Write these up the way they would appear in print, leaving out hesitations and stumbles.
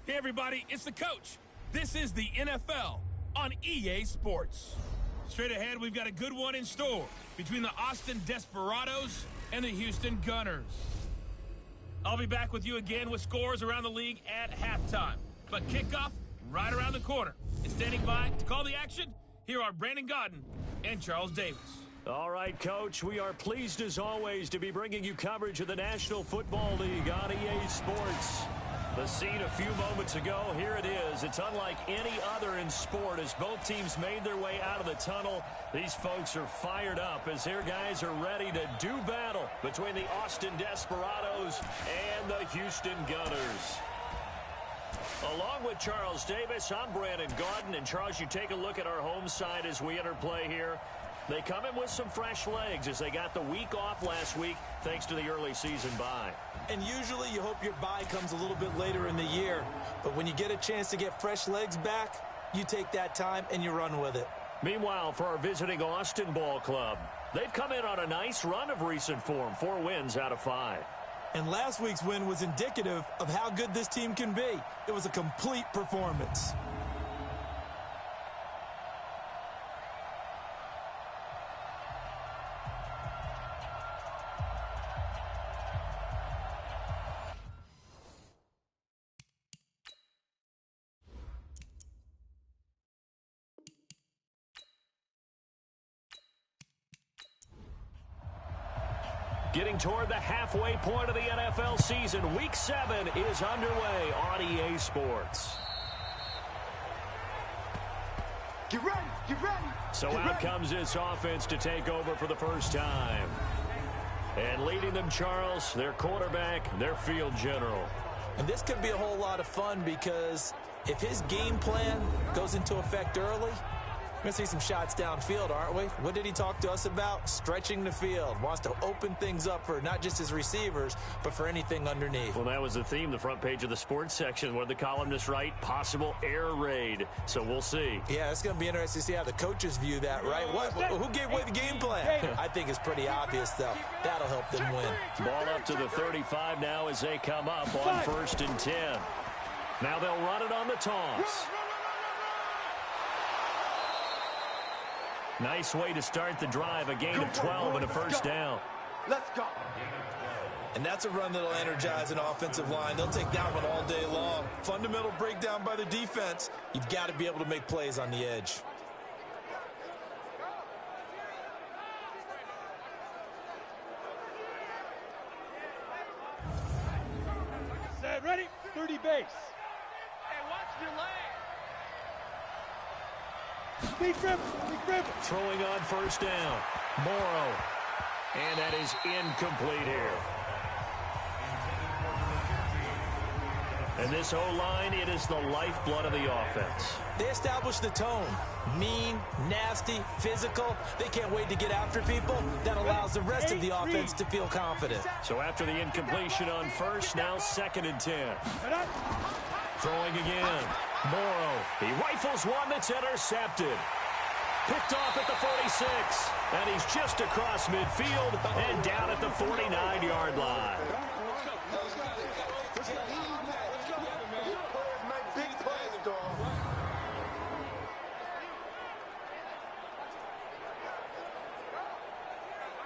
Hey everybody, it's the coach. This is the NFL on EA Sports. Straight ahead, we've got a good one in store between the Austin Desperados and the Houston Gunners. I'll be back with you again with scores around the league at halftime. But kickoff right around the corner. And standing by to call the action, here are Brandon Godden and Charles Davis. All right, Coach, we are pleased as always to be bringing you coverage of the National Football League on EA Sports. The scene a few moments ago, here it is. It's unlike any other in sport as both teams made their way out of the tunnel. These folks are fired up as their guys are ready to do battle between the Austin Desperados and the Houston Gunners. Along with Charles Davis, I'm Brandon Godden. And Charles, you take a look at our home side as we enter play here. They come in with some fresh legs as they got the week off last week thanks to the early season bye. And usually you hope your bye comes a little bit later in the year. But when you get a chance to get fresh legs back, you take that time and you run with it. Meanwhile, for our visiting Austin Ball Club, they've come in on a nice run of recent form, 4 wins out of 5. And last week's win was indicative of how good this team can be. It was a complete performance. Getting toward the halfway point of the NFL season, Week 7 is underway on EA Sports. Get ready, get ready. So out comes this offense to take over for the first time. And leading them, Charles, their quarterback, their field general. And this could be a whole lot of fun because if his game plan goes into effect early, we're going to see some shots downfield, aren't we? What did he talk to us about? Stretching the field. Wants to open things up for not just his receivers, but for anything underneath. Well, that was the theme, the front page of the sports section, where the columnists write, possible air raid. So we'll see. Yeah, it's going to be interesting to see how the coaches view that, right? Who gave away the game plan? I think it's pretty obvious, though. That'll help them win. Ball up to the 35 now as they come up on 1st and 10. Now they'll run it on the toss. Nice way to start the drive, a gain of 12 and a first down. Let's go. And that's a run that'll energize an offensive line. They'll take that one all day long. Fundamental breakdown by the defense. You've got to be able to make plays on the edge. Set, ready, 30 base. Hey, watch your leg. Big rip. Throwing on first down. Morrow. And that is incomplete here. And this O-line, it is the lifeblood of the offense. They establish the tone. Mean, nasty, physical. They can't wait to get after people. That allows the rest of the offense to feel confident. So after the incompletion on first, now 2nd and 10. Throwing again. Morrow. He rifles one that's intercepted. Picked off at the 46. And he's just across midfield and down at the 49-yard line.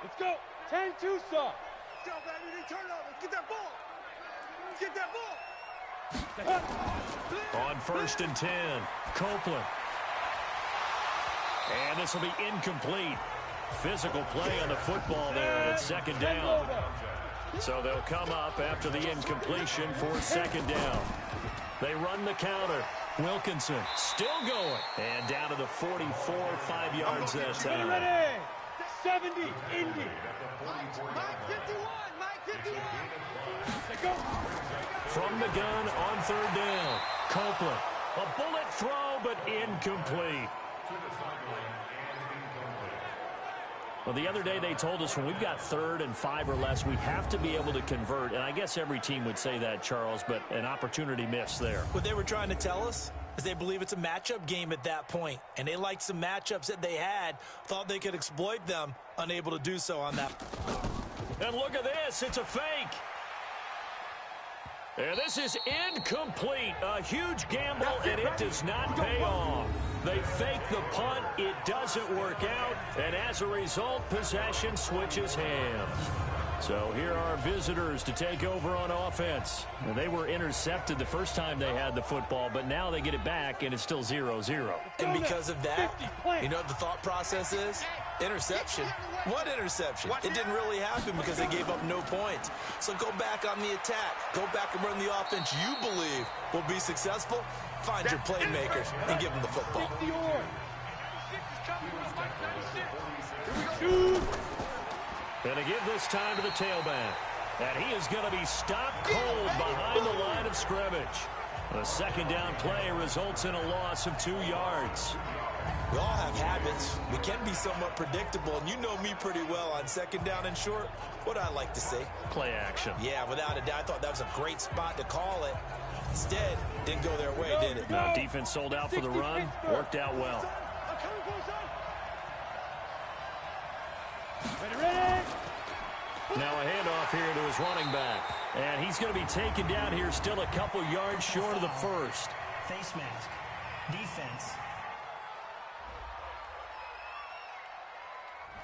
Let's go. 10-2 Tucson. Go, baby. They turn over. Get that ball. Get that ball. On 1st and 10, Copeland. And this will be incomplete. Physical play on the football there, and it's 2nd down. So they'll come up after the incompletion for 2nd down. They run the counter. Wilkinson still going. And down to the 44, 5 yards that time. Ready. 70, Indy. Mike 51, Mike 51. Let's go. From the gun on 3rd down. Copeland. A bullet throw, but incomplete. Well, the other day they told us when we've got 3rd and 5 or less, we have to be able to convert. And I guess every team would say that, Charles, but an opportunity missed there. What they were trying to tell us is they believe it's a matchup game at that point. And they liked some matchups that they had, thought they could exploit them, unable to do so on that. And look at this. It's a fake. And this is incomplete. A huge gamble, and it does not pay off. They fake the punt. It doesn't work out. And as a result, possession switches hands. So here are visitors to take over on offense. Now, they were intercepted the first time they had the football, but now they get it back, and it's still 0-0. And because of that, you know what the thought process is? Interception. What interception? It didn't really happen because they gave up no points. So go back on the attack. Go back and run the offense you believe will be successful. Find your playmakers and give them the football. Going to give this time to the tailback. And he is going to be stopped cold behind the line of scrimmage. The second down play results in a loss of 2 yards. We all have habits. We can be somewhat predictable, and you know me pretty well on second down and short. What I like to see? Play action. Yeah, without a doubt. I thought that was a great spot to call it. Instead, didn't go their way, did it? Now, defense sold out for the run. Worked out well. Now a handoff here to his running back. And he's going to be taken down here still a couple yards short of the first. Face mask. Defense.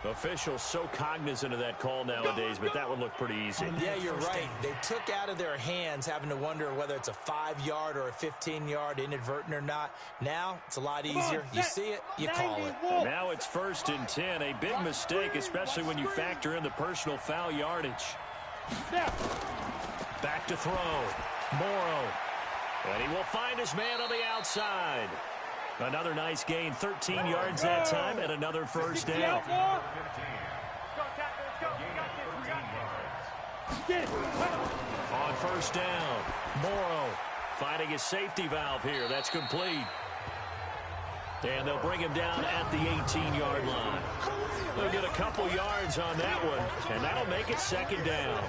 Officials so cognizant of that call nowadays, but that would look pretty easy. Yeah, you're right. They took out of their hands having to wonder whether it's a 5-yard or a 15-yard, inadvertent or not. Now, it's a lot easier. You see it, you call it. Now it's 1st and 10. A big mistake, especially when you factor in the personal foul yardage. Back to throw. Morrow. And he will find his man on the outside. Another nice gain, 13 yards that time, and another first down. On first down, Morrow finding his safety valve here. That's complete. And they'll bring him down at the 18-yard line. They'll get a couple yards on that one, and that'll make it second down.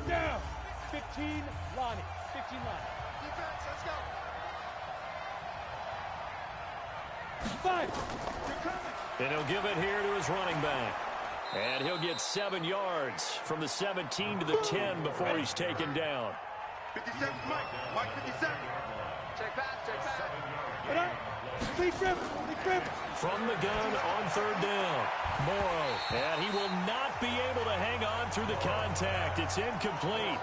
Down. 15, Lonnie. 15, Lonnie. Defense, let's go. 5. You're coming. And he'll give it here to his running back. And he'll get 7 yards from the 17 to the 10 before he's taken down. 57, Mike. Mike 57. Check pass, check pass. Get up. Lead grip. Lead grip. From the gun on third down, Morrow. And he will not be able to hang on through the contact. It's incomplete.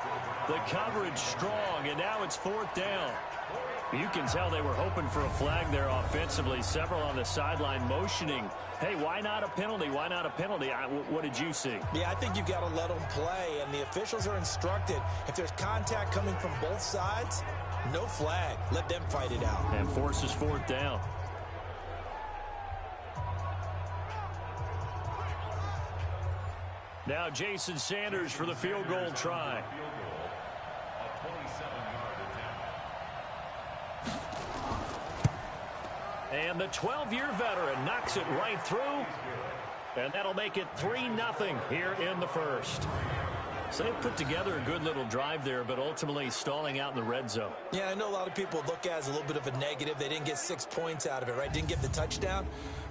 The coverage strong, and now it's 4th down. You can tell they were hoping for a flag there offensively. Several on the sideline motioning. Hey, why not a penalty? Why not a penalty? What did you see? Yeah, I think you've got to let them play, and the officials are instructed. If there's contact coming from both sides, no flag. Let them fight it out. And forces 4th down. Now Jason Sanders for the field goal try. And the 12-year veteran knocks it right through. And that'll make it 3-0 here in the first. So they put together a good little drive there, but ultimately stalling out in the red zone. Yeah, I know a lot of people look at it as a little bit of a negative. They didn't get 6 points out of it, right? Didn't get the touchdown.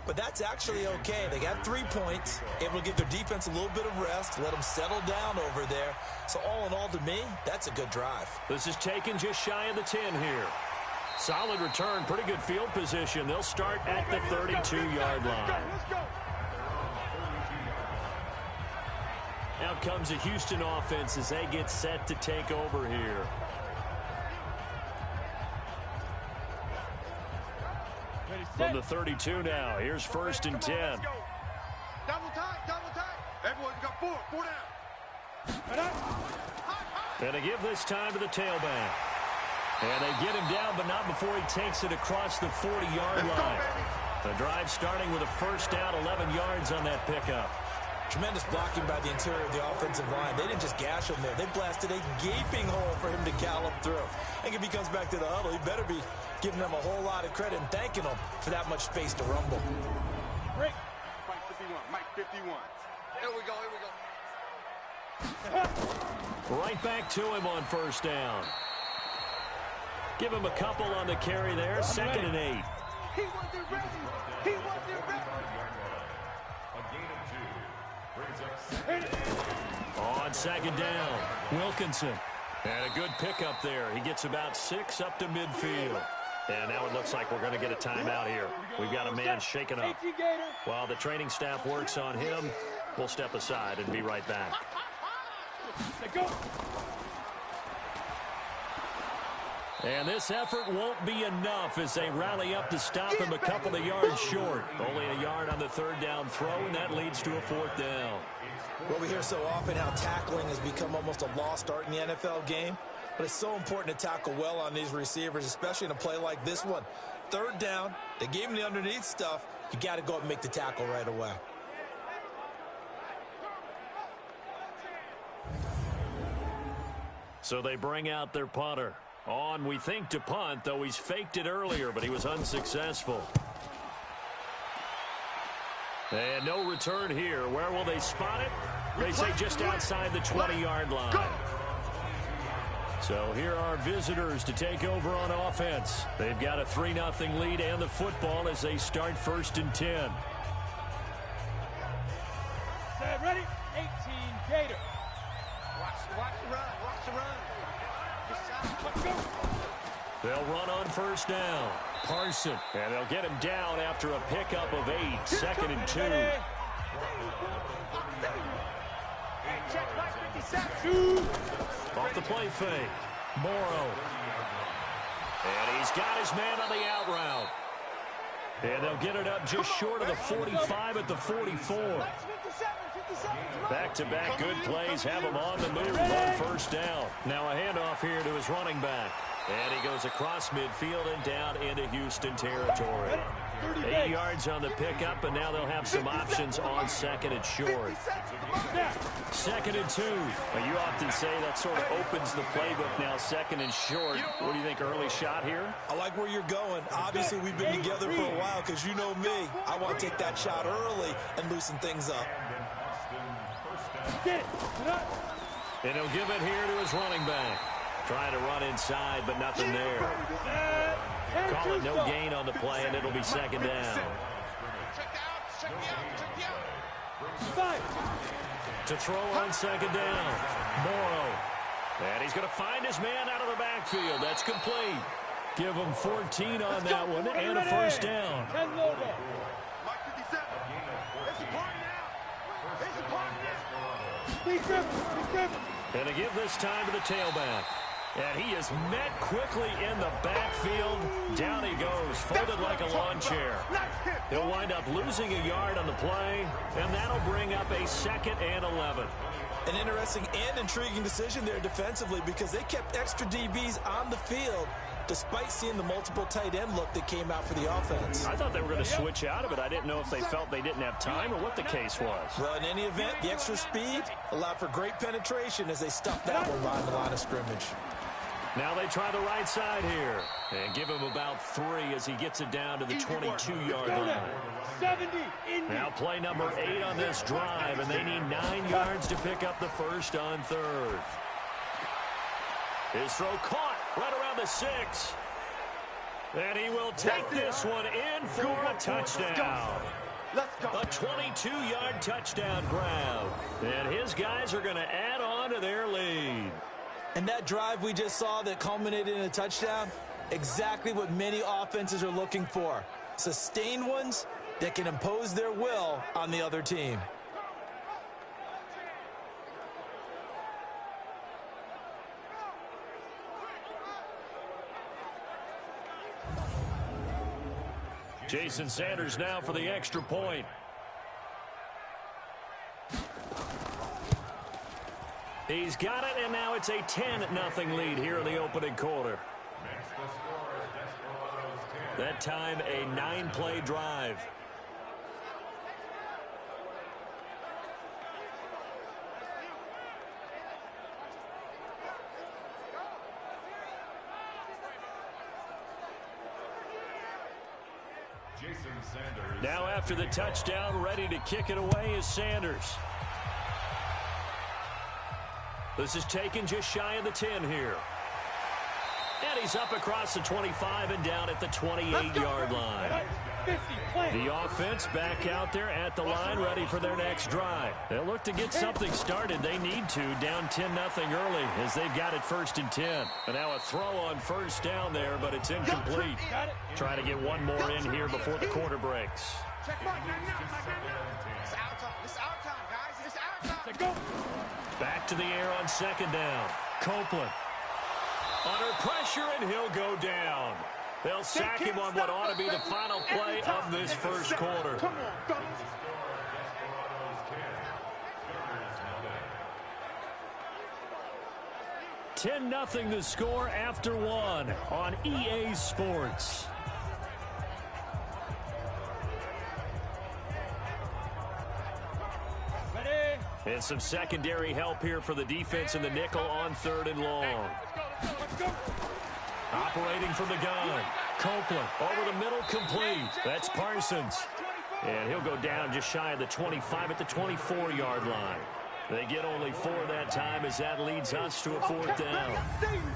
But that's actually okay. They got 3 points, able to give their defense a little bit of rest, let them settle down over there. So all in all, to me, that's a good drive. This is taken just shy of the 10 here. Solid return, pretty good field position. They'll start at the 32-yard line. Out comes the Houston offense as they get set to take over here. From the 32 now, here's 1st and 10. Double tight, double tight. Everyone got 4 down. And they give this time to the tailback. And they get him down, but not before he takes it across the 40-yard line. The drive starting with a first down, 11 yards on that pickup. Tremendous blocking by the interior of the offensive line. They didn't just gash him there. They blasted a gaping hole for him to gallop through. I think if he comes back to the huddle, he better be giving them a whole lot of credit and thanking them for that much space to rumble. Break. Mike 51, Mike 51. Here we go, here we go. Right back to him on first down. Give him a couple on the carry there, 2nd and 8. He wasn't ready. He wasn't ready. A gain of 2 brings up On second down, Wilkinson. And a good pickup there. He gets about 6 up to midfield. And now it looks like we're going to get a timeout here. We've got a man shaken up. While the training staff works on him, we'll step aside and be right back. And this effort won't be enough as they rally up to stop him a couple of yards short. Only a yard on the third down throw, and that leads to a fourth down. Well, we hear so often how tackling has become almost a lost art in the NFL game. But it's so important to tackle well on these receivers, especially in a play like this one. Third down, they gave him the underneath stuff. You got to go up and make the tackle right away. So they bring out their punter. On, we think, to punt, though he's faked it earlier, but he was unsuccessful. And no return here. Where will they spot it? They say just outside the 20-yard line. So here are visitors to take over on offense. They've got a 3-0 lead and the football as they start 1st and 10. Set, ready? 18, Gator. Watch the run. Watch the run. Let's go. They'll run on 1st down. Parson. And they'll get him down after a pickup of 8. 2nd and 2. Check back 57. Off the play fake. Morrow. And he's got his man on the out route. And they'll get it up just short of the 45 at the 44. Back-to-back good plays have him on the move on 1st down. Now a handoff here to his running back. And he goes across midfield and down into Houston territory. 8 yards on the pickup, and now they'll have some options on 2nd and short. 2nd and 2. Well, you often say that sort of opens the playbook now, 2nd and short. What do you think, early shot here? I like where you're going. Obviously, we've been together for a while because you know me. I want to take that shot early and loosen things up. And he'll give it here to his running back. Trying to run inside, but nothing there. Call it no gain on the play, and it'll be 2nd down. To throw on 2nd down. Morrow. And he's going to find his man out of the backfield. That's complete. Give him 14 on that one and a 1st down. And they give this time to the tailback. And he is met quickly in the backfield. Down he goes, folded like a lawn chair. He'll wind up losing a yard on the play, and that'll bring up a 2nd and 11. An interesting and intriguing decision there defensively because they kept extra DBs on the field despite seeing the multiple tight end look that came out for the offense. I thought they were going to switch out of it. I didn't know if they felt they didn't have time or what the case was. Well, in any event, the extra speed allowed for great penetration as they stuffed that one behind the line of scrimmage. Now they try the right side here and give him about 3 as he gets it down to the 22-yard line. 70. Now play number 8 on this drive, and they need 9 yards to pick up the 1st on 3rd. His throw caught right around the 6. And he will take this one in for a touchdown. A 22-yard touchdown grab. And his guys are going to add on to their lead. And that drive we just saw that culminated in a touchdown, exactly what many offenses are looking for. Sustained ones that can impose their will on the other team. Jason Sanders now for the extra point. He's got it, and now it's a 10-0 lead here in the opening quarter. That time, a 9-play drive. Now after the touchdown, ready to kick it away is Sanders. This is taken just shy of the 10 here. And he's up across the 25 and down at the 28-yard line. The offense back out there at the line, ready for their next drive. They'll look to get something started. They need to, down 10-0 early as they've got it 1st and 10. And now a throw on first down there, but it's incomplete. Trying to get one more in here before the quarter breaks. Back to the air on 2nd down. Copeland under pressure, and he'll go down. They'll sack him on what ought to be the final play of this first quarter. 10-0 the score after one on EA Sports. And some secondary help here for the defense in the nickel on 3rd and long. Operating from the gun. Copeland over the middle, complete. That's Parsons. And he'll go down just shy of the 25 at the 24-yard line. They get only 4 that time as that leads us to a 4th down.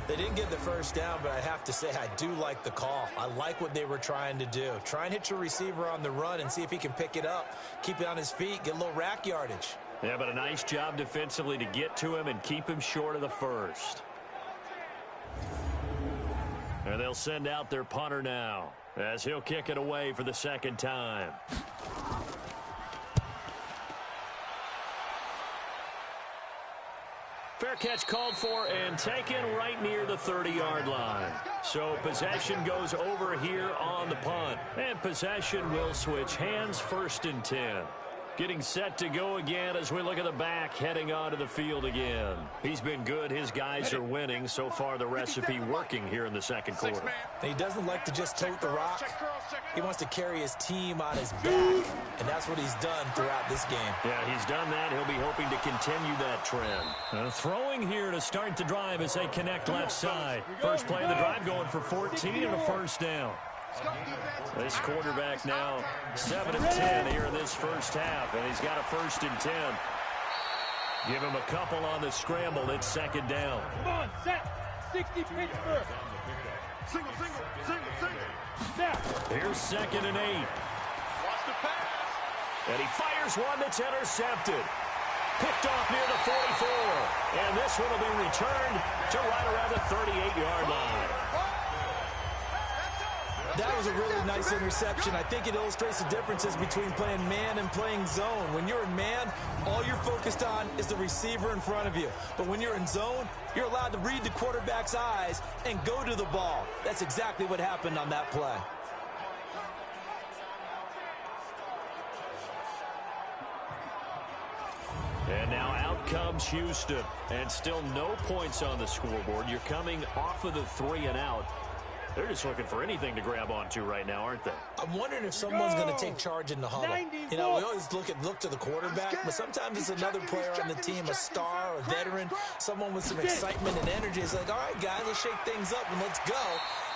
They didn't get the first down, but I have to say I do like the call. I like what they were trying to do. Try and hit your receiver on the run and see if he can pick it up. Keep it on his feet, get a little rack yardage. Yeah, but a nice job defensively to get to him and keep him short of the first. And they'll send out their punter now as he'll kick it away for the 2nd time. Fair catch called for and taken right near the 30-yard line. So possession goes over here on the punt. And possession will switch hands, 1st and 10. Getting set to go again as we look at the back heading onto the field again. He's been good. His guys are winning. So far the recipe working here in the 2nd quarter. He doesn't like to just tote the rock. He wants to carry his team on his back, and that's what he's done throughout this game. Yeah, he's done that. He'll be hoping to continue that trend. Throwing here to start the drive as they connect left side. First play of the drive going for 14 and a 1st down. This quarterback now 7 of 10 here in this first half, and he's got a 1st and 10. Give him a couple on the scramble. It's 2nd down. Come on, set. 60 Pittsburgh. Single. Snap. Here's 2nd and 8. Watch the pass. And he fires one that's intercepted. Picked off near the 44. And this one will be returned to right around the 38-yard line. That was a really nice interception. I think it illustrates the differences between playing man and playing zone. When you're in man, all you're focused on is the receiver in front of you. But when you're in zone, you're allowed to read the quarterback's eyes and go to the ball. That's exactly what happened on that play. And now out comes Houston. And still no points on the scoreboard. You're coming off of the 3 and out. They're just looking for anything to grab onto right now, aren't they? I'm wondering if someone's going to take charge in the huddle. You know, we always look to the quarterback, but sometimes it's another player on the team, a star, a veteran, someone with some excitement and energy. It's like, all right, guys, let's shake things up and let's go,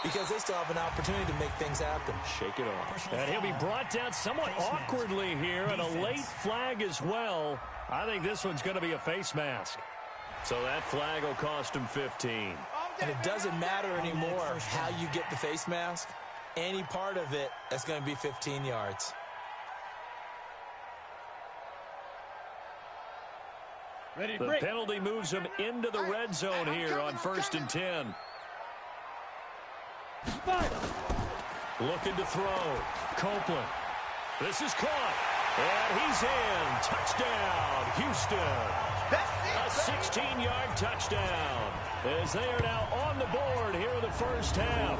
because they still have an opportunity to make things happen. Shake it off. And he'll be brought down somewhat awkwardly here, and a late flag as well. I think this one's going to be a face mask. So that flag will cost him 15. And it doesn't matter anymore how you get the face mask. Any part of it, that's going to be 15 yards. The penalty moves him into the red zone here on 1st and 10. Looking to throw. Copeland. This is caught. And he's in. Touchdown, Houston. A 16-yard touchdown as they are now on the board here in the first half.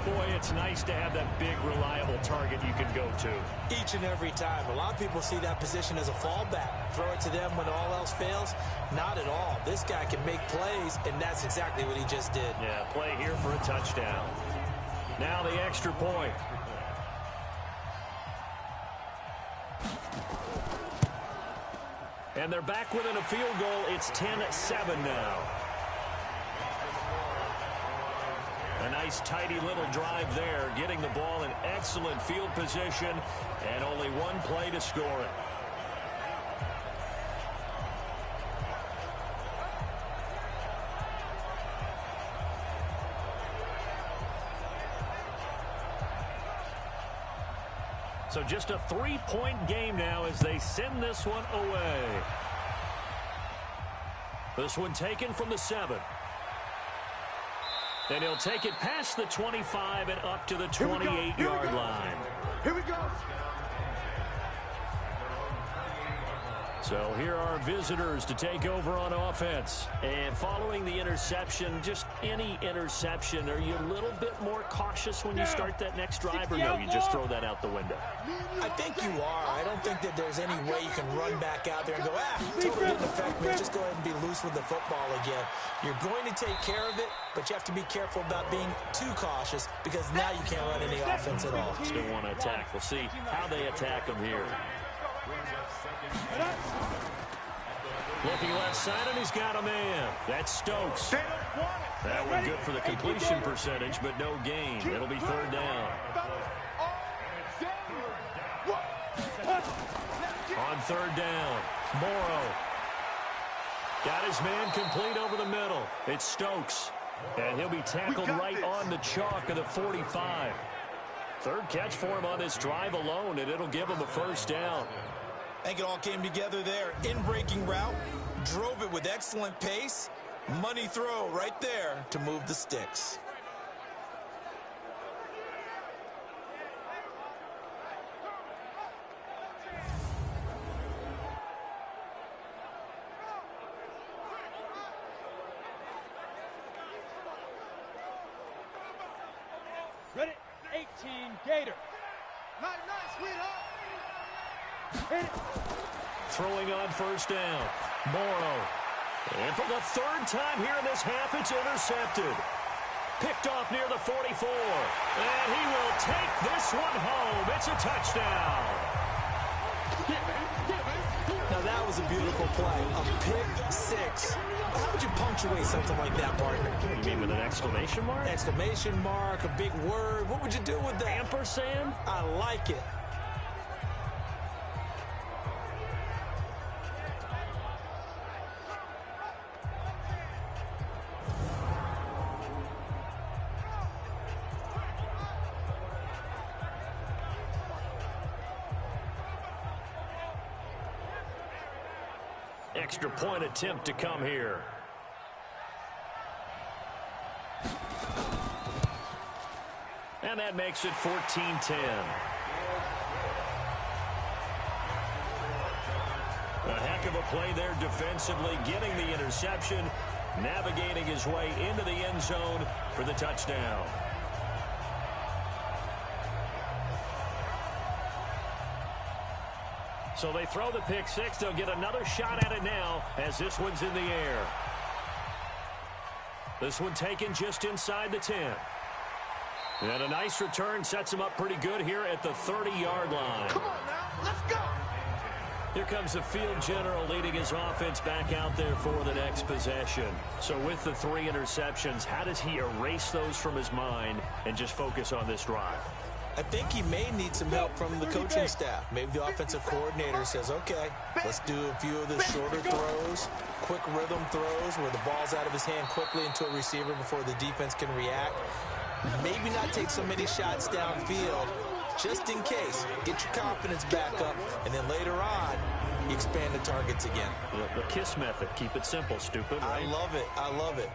Boy, it's nice to have that big, reliable target you can go to. Each and every time. A lot of people see that position as a fallback. Throw it to them when all else fails. Not at all. This guy can make plays, and that's exactly what he just did. Yeah, play here for a touchdown. Now the extra point. And they're back within a field goal. It's 10-7 now. A nice, tidy little drive there, getting the ball in excellent field position, and only one play to score it. So just a 3-point game now as they send this one away. This one taken from the 7. And he'll take it past the 25 and up to the 28-yard line. Here we go. So here are visitors to take over on offense. And following the interception, just any interception, are you a little bit more cautious when you start that next drive, or no, you just throw that out the window? I think you are. I don't think that there's any way you can run back out there and go, totally didn't affect me. Just go ahead and be loose with the football again. You're going to take care of it, but you have to be careful about being too cautious because now you can't run any offense at all. Still want to attack. We'll see how they attack them here. Looking left side, and he's got a man. That's Stokes. That one good for the completion percentage, but no gain. It'll be 3rd down. On 3rd down, Morrow. Got his man complete over the middle. It's Stokes. And he'll be tackled right on the chalk of the 45. 3rd catch for him on this drive alone, and it'll give him a 1st down. I think it all came together there. In-breaking route, drove it with excellent pace. Money throw right there to move the sticks. Ready? 18, Gator. Nice, sweetheart. Hit it. Throwing on 1st down. Morrow. And for the 3rd time here in this half, it's intercepted. Picked off near the 44. And he will take this one home. It's a touchdown. Now that was a beautiful play. A pick 6. How would you punctuate something like that, partner? You mean with an exclamation mark? Exclamation mark, a big word. What would you do with that? Ampersand? I like it. Extra point attempt to come here. And that makes it 14-10. A heck of a play there defensively, getting the interception, navigating his way into the end zone for the touchdown. So they throw the pick 6. They'll get another shot at it now as this one's in the air. This one taken just inside the 10. And a nice return sets him up pretty good here at the 30-yard line. Come on now, let's go. Here comes the field general leading his offense back out there for the next possession. So with the 3 interceptions, how does he erase those from his mind and just focus on this drive? I think he may need some help from the coaching staff. Maybe the offensive coordinator says, okay, let's do a few of the shorter throws, quick rhythm throws where the ball's out of his hand quickly into a receiver before the defense can react. Maybe not take so many shots downfield, just in case. Get your confidence back up, and then later on, you expand the targets again. The KISS method. Keep it simple, stupid. Right? I love it. I love it.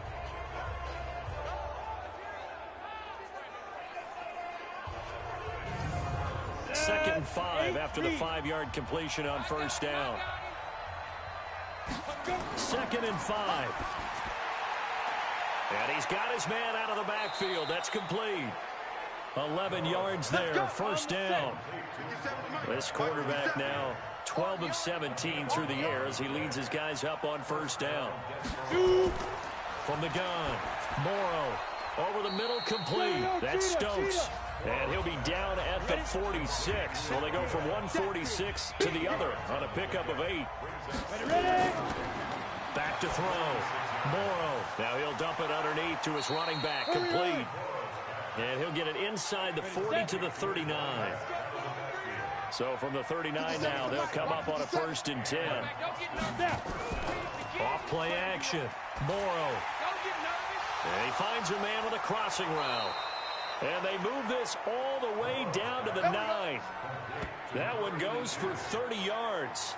Second and 5 after the 5-yard completion on 1st down. 2nd and 5. And he's got his man out of the backfield. That's complete. 11 yards there, 1st down. This quarterback now 12 of 17 through the air as he leads his guys up on 1st down. From the gun, Morrow over the middle, complete. That's Stokes. And he'll be down at the 46. So they go from 146 to the other on a pickup of 8. Back to throw. Morrow. Now he'll dump it underneath to his running back. Complete. And he'll get it inside the 40 to the 39. So from the 39 now, they'll come up on a 1st and 10. Off play action. Morrow. And he finds a man with a crossing route. And they move this all the way down to the 9. That one goes for 30 yards.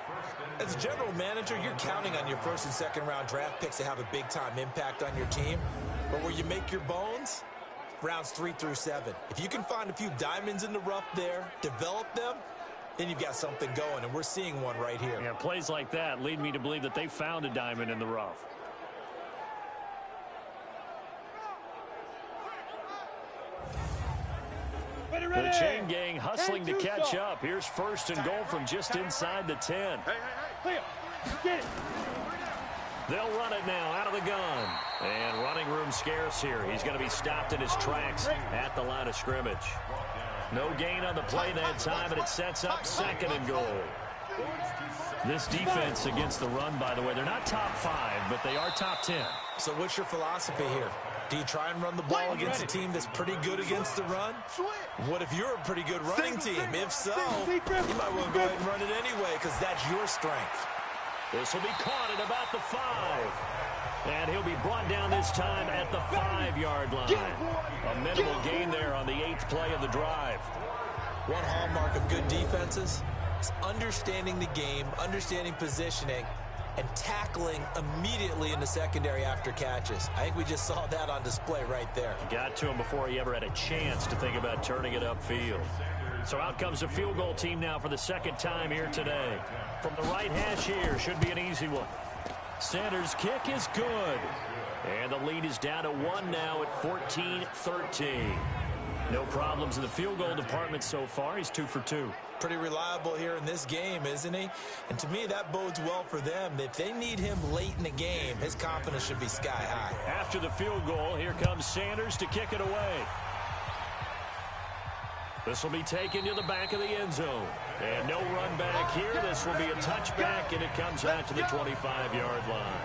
As a general manager, you're counting on your first and second round draft picks to have a big-time impact on your team. But where you make your bones, rounds 3 through 7. If you can find a few diamonds in the rough there, develop them, then you've got something going, and we're seeing one right here. Yeah, plays like that lead me to believe that they found a diamond in the rough. The chain gang hustling to catch up. Here's first and goal from just inside the 10. Clear. Get it. They'll run it now out of the gun. And running room scarce here. He's going to be stopped in his tracks at the line of scrimmage. No gain on the play that time, and it sets up second and goal. This defense against the run, by the way, they're not top 5, but they are top 10. So what's your philosophy here? Do you try and run the ball against a team that's pretty good against the run? What if you're a pretty good running team? If so, you might want to go ahead and run it anyway because that's your strength. This will be caught at about the 5. And he'll be brought down this time at the 5-yard line. A minimal gain there on the 8th play of the drive. One hallmark of good defenses is understanding the game, understanding positioning, and tackling immediately in the secondary after catches. I think we just saw that on display right there. Got to him before he ever had a chance to think about turning it upfield. So out comes a field goal team now for the second time here today. From the right hash here, should be an easy one. Sanders' kick is good. And the lead is down to 1 now at 14-13. No problems in the field goal department so far. He's 2 for 2. Pretty reliable here in this game, isn't he? And to me, that bodes well for them. If they need him late in the game, his confidence should be sky high. After the field goal, here comes Sanders to kick it away. This will be taken to the back of the end zone. And no run back here. This will be a touchback, and it comes out to the 25-yard line.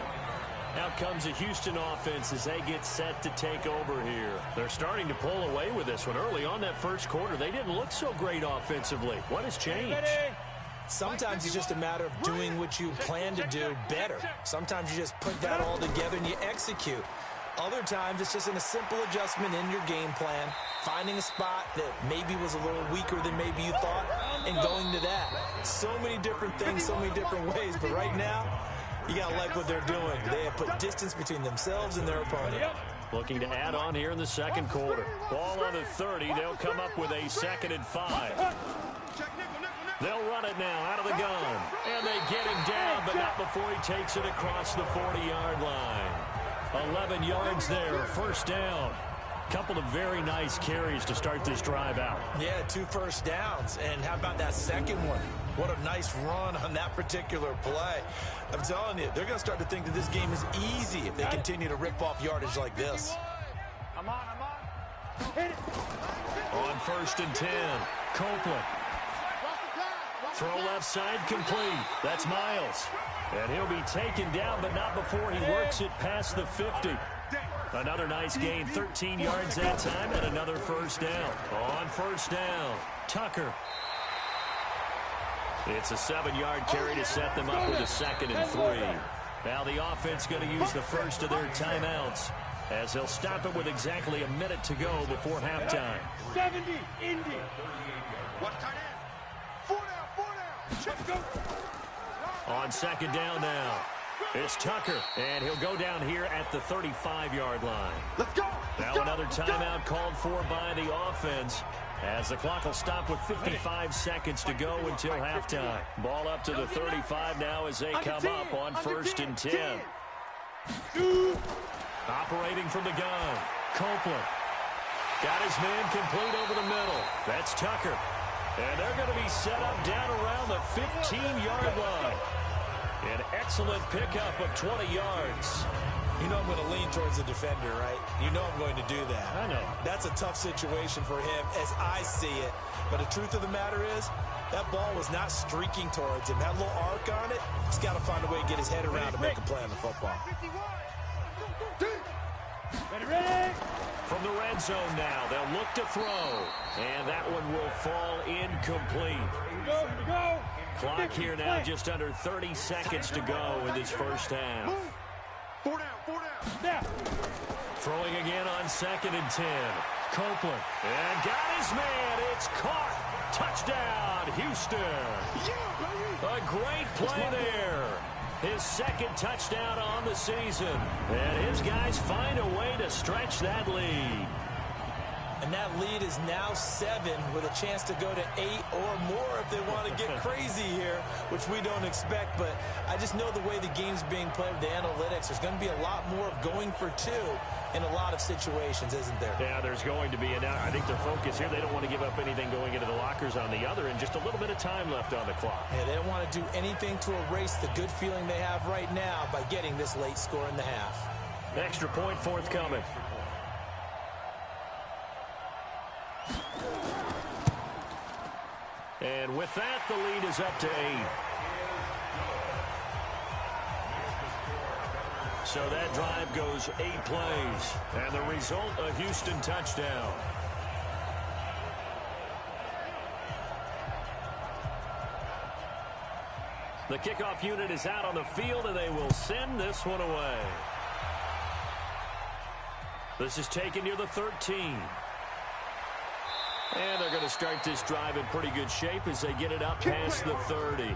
Out comes the Houston offense as they get set to take over here. They're starting to pull away with this one. Early on that first quarter, they didn't look so great offensively. What has changed? Sometimes it's just a matter of doing what you plan to do better. Sometimes you just put that all together and you execute. Other times it's just in a simple adjustment in your game plan, finding a spot that maybe was a little weaker than maybe you thought, and going to that. So many different things, so many different ways, but right now, you got to like what they're doing. They have put distance between themselves and their opponent. Looking to add on here in the second quarter. Ball on the 30. They'll come up with a 2nd and 5. They'll run it now out of the gun. And they get him down, but not before he takes it across the 40-yard line. 11 yards there, first down. Couple of very nice carries to start this drive out. Yeah, 2 first downs. And how about that second one? What a nice run on that particular play. I'm telling you, they're going to start to think that this game is easy if they continue to rip off yardage like this. I'm on. Hit it. On 1st and 10, Copeland. Throw left side complete. That's Miles. And he'll be taken down, but not before he works it past the 50. Another nice gain, 13 yards that time, and another first down. On 1st down, Tucker. It's a 7-yard carry to set them up with a 2nd and 3. Now the offense going to use the first of their timeouts as they'll stop it with exactly a minute to go before halftime. 70, Indy. Watch tight end. 4 down. Let's go. On 2nd down now, it's Tucker, and he'll go down here at the 35-yard line. Let's go. Now another timeout called for by the offense as the clock will stop with 55 seconds to go until halftime. Ball up to the 35 now as they come up on 1st and 10. Operating from the gun, Copeland. Got his man complete over the middle. That's Tucker. And they're going to be set up down around the 15-yard line. An excellent pickup of 20 yards. You know I'm going to lean towards the defender, right? You know I'm going to do that. I know. That's a tough situation for him as I see it. But the truth of the matter is, that ball was not streaking towards him. That little arc on it, he's got to find a way to get his head around to make a play on the football. Ready. From the red zone now, they'll look to throw. And that one will fall incomplete. Here we go. Clock here now, just under 30 seconds to go in this first half. 4 down. Snap. Throwing again on 2nd and 10. Copeland. And got his man. It's caught. Touchdown, Houston. A great play there. His second touchdown on the season. And his guys find a way to stretch that lead. And that lead is now 7 with a chance to go to 8 or more if they want to get crazy here, which we don't expect. But I just know the way the game's being played with the analytics, there's going to be a lot more of going for 2 in a lot of situations, isn't there? Yeah, there's going to be. And now I think their focus here, they don't want to give up anything going into the lockers on the other, and just a little bit of time left on the clock. Yeah, they don't want to do anything to erase the good feeling they have right now by getting this late score in the half. Extra point forthcoming. And with that, the lead is up to 8. So that drive goes 8 plays. And the result, a Houston touchdown. The kickoff unit is out on the field, and they will send this one away. This is taken near the 13. And they're going to start this drive in pretty good shape as they get it up past the 30.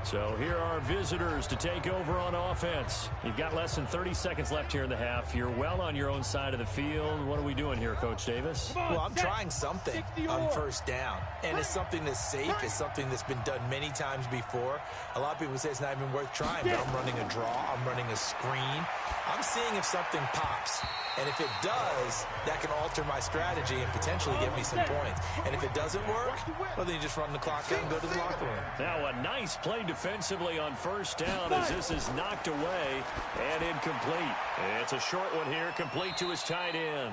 So here are visitors to take over on offense. You've got less than 30 seconds left here in the half. You're well on your own side of the field. What are we doing here, Coach Davis? Well, I'm trying something on first down. And it's something that's safe. It's something that's been done many times before. A lot of people say it's not even worth trying, but I'm running a draw. I'm running a screen. I'm seeing if something pops. And if it does, that can alter my strategy and potentially get me some points. And if it doesn't work, well, then you just run the clock out and go to the locker room. Now a nice play defensively on first down as this is knocked away and incomplete. It's a short one here, complete to his tight end.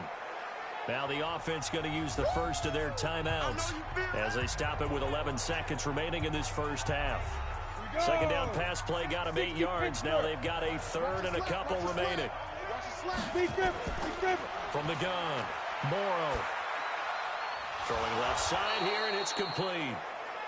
Now the offense going to use the first of their timeouts as they stop it with 11 seconds remaining in this first half. Second down pass play got him 8 yards. Now they've got a third and a couple remaining. From the gun, Morrow. Throwing left side here, and it's complete.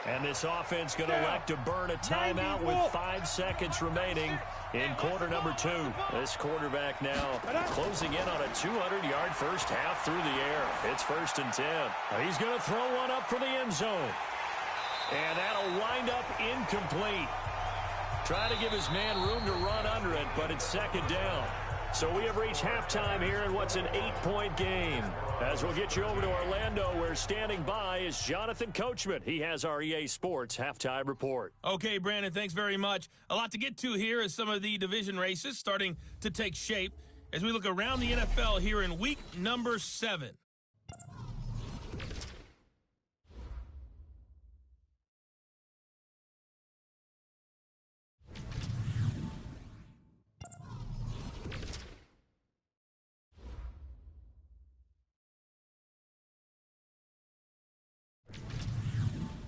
And this offense going to elect to burn a timeout with 5 seconds remaining in quarter number 2. This quarterback now closing in on a 200-yard first half through the air. It's 1st and 10. He's going to throw one up for the end zone. And that'll wind up incomplete. Trying to give his man room to run under it, but it's second down. So we have reached halftime here in what's an 8-point game. As we'll get you over to Orlando, where standing by is Jonathan Coachman. He has our EA Sports halftime report. Okay, Brandon, thanks very much. A lot to get to here as some of the division races starting to take shape as we look around the NFL here in week number 7.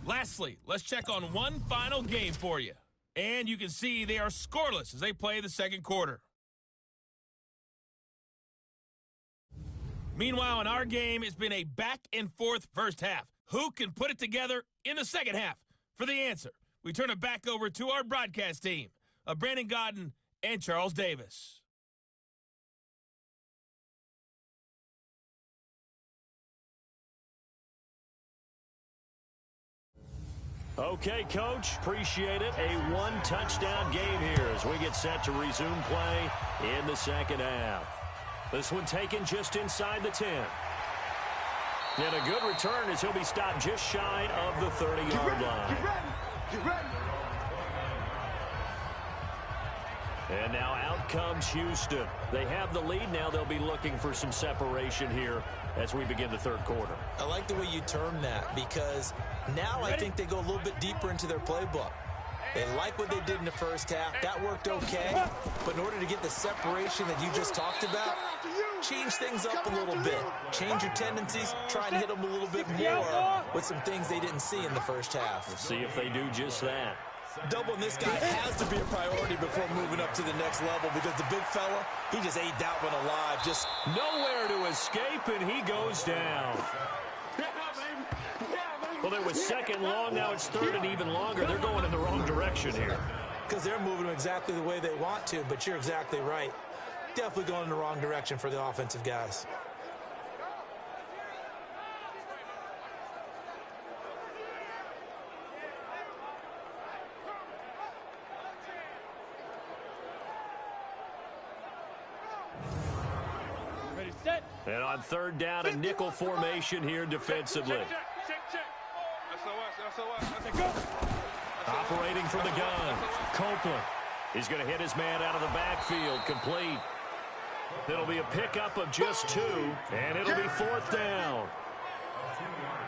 Lastly, let's check on one final game for you. And you can see they are scoreless as they play the second quarter. Meanwhile, in our game, it's been a back-and-forth first half. Who can put it together in the second half? For the answer, we turn it back over to our broadcast team of Brandon Godden and Charles Davis. Okay, Coach, appreciate it. A one-touchdown game here as we get set to resume play in the second half. This one taken just inside the 10. And a good return as he'll be stopped just shy of the 30-yard line. Get ready. And now out comes Houston. They have the lead now. They'll be looking for some separation here as we begin the third quarter. I like the way you term that because now I think they go a little bit deeper into their playbook. They like what they did in the first half. That worked okay. But in order to get the separation that you just talked about, change things up a little bit. Change your tendencies. Try and hit them a little bit more with some things they didn't see in the first half. We'll see if they do just that. Doubling this guy has to be a priority before moving up to the next level because the big fella, he just ate that one alive. Just nowhere to escape, and he goes down. Well, it was second long. Now it's third and even longer. They're going in the wrong direction here. Because they're moving exactly the way they want to, but you're exactly right. Definitely going in the wrong direction for the offensive guys. And on third down, a nickel formation here defensively. Check. SOS. Operating from the gun, Copeland. He's going to hit his man out of the backfield, complete. It'll be a pickup of just 2, and it'll be fourth down.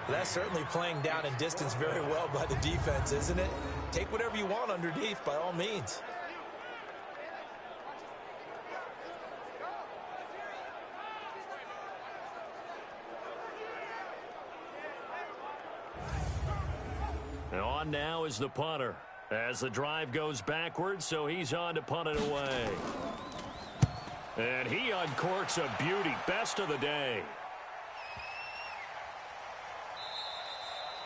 That's certainly playing down in distance very well by the defense, isn't it? Take whatever you want underneath, by all means. And on now is the punter as the drive goes backwards, so he's on to punt it away. And he uncorks a beauty, best of the day.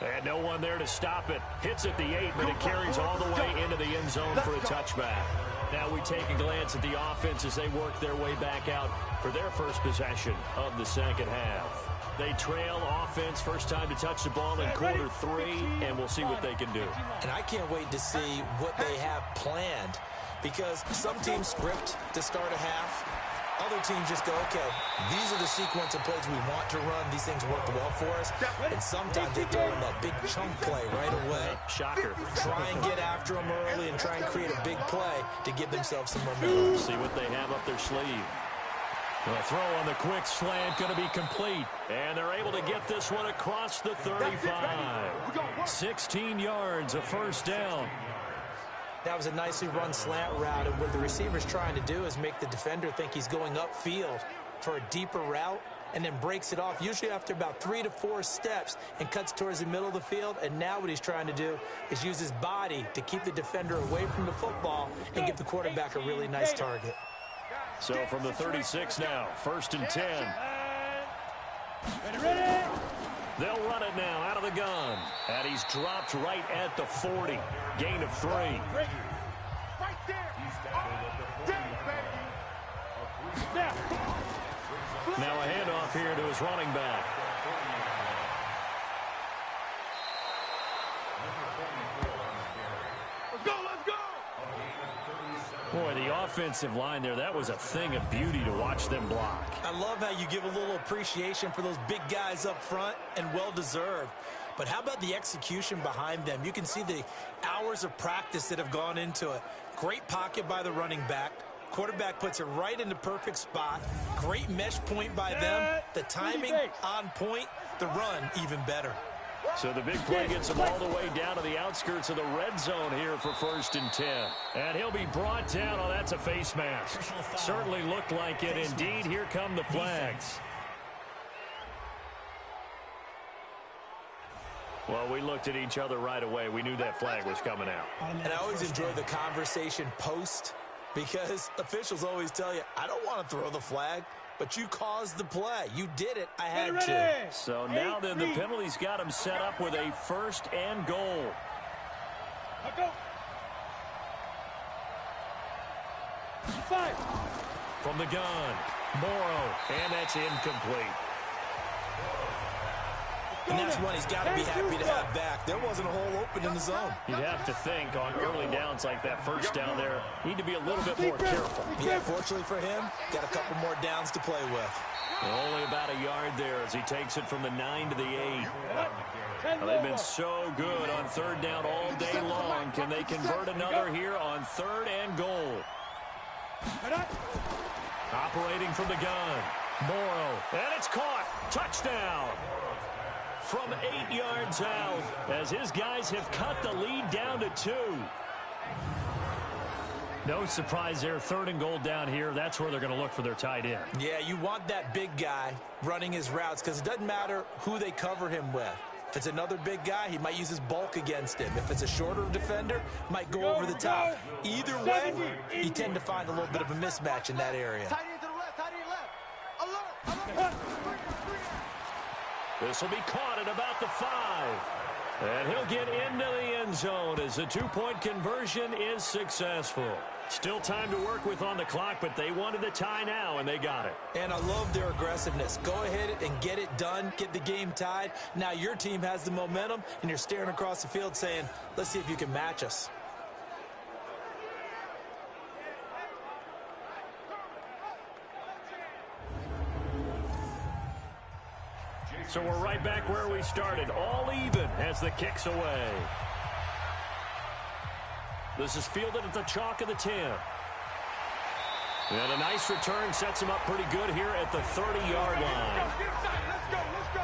And no one there to stop it. Hits at the 8, but it carries all the way into the end zone for a touchback. Now we take a glance at the offense as they work their way back out for their first possession of the second half. They trail offense, first time to touch the ball in quarter 3, and we'll see what they can do. And I can't wait to see what they have planned, because some teams script to start a half. Other teams just go, okay, these are the sequence of plays we want to run. These things work well for us. And sometimes they throw in that big chunk play right away. Shocker. Try and get after them early and try and create a big play to give themselves some momentum. See what they have up their sleeve. The throw on the quick slant going to be complete. And they're able to get this one across the 35. 16 yards, a first down. That was a nicely run slant route, and what the receiver's trying to do is make the defender think he's going upfield for a deeper route, and then breaks it off, usually after about 3 to 4 steps, and cuts towards the middle of the field. And now what he's trying to do is use his body to keep the defender away from the football and give the quarterback a really nice target. So from the 36 now, 1st and 10. Ready? They'll run it now out of the gun. And he's dropped right at the 40. Gain of 3. Right there. Now a handoff here to his running back. Let's go. Boy, the offensive line there, that was a thing of beauty to watch them block. I love how you give a little appreciation for those big guys up front, and well-deserved. But how about the execution behind them? You can see the hours of practice that have gone into it. Great pocket by the running back. Quarterback puts it right in the perfect spot. Great mesh point by them. The timing on point. The run even better. So the big play gets him all the way down to the outskirts of the red zone here for 1st and 10. And he'll be brought down. Oh, that's a face mask. Certainly looked like it. Indeed, here come the flags. Well, we looked at each other right away. We knew that flag was coming out. And I always enjoy the conversation post, because officials always tell you, I don't want to throw the flag, but you caused the play. You did it. I had to. So now then the penalty's got him set up with a 1st and goal. Go. 5. From the gun, Morrow, and that's incomplete. And that's one he's got to be happy to have back. There wasn't a hole open in the zone. You'd have to think on early downs like that first down there, need to be a little bit more careful. Yeah, fortunately for him, got a couple more downs to play with. Only about a yard there as he takes it from the 9 to the 8. Well, they've been so good on 3rd down all day long. Can they convert another here on 3rd and goal? Operating from the gun, Morrow, and it's caught. Touchdown. From 8 yards out as his guys have cut the lead down to 2. No surprise there. 3rd and goal down here. That's where they're going to look for their tight end. Yeah, you want that big guy running his routes, because it doesn't matter who they cover him with. If it's another big guy, he might use his bulk against him. If it's a shorter defender, might go over the top. Either way, you tend to find a little bit of a mismatch in that area. Tight end to the left. Tight end left. Alert. This will be caught at about the 5. And he'll get into the end zone as the 2-point conversion is successful. Still time to work with on the clock, but they wanted the tie now, and they got it. And I love their aggressiveness. Go ahead and get it done. Get the game tied. Now your team has the momentum, and you're staring across the field saying, let's see if you can match us. So we're right back where we started, all even as the kick's away. This is fielded at the chalk of the 10. And a nice return sets him up pretty good here at the 30-yard line. Let's go.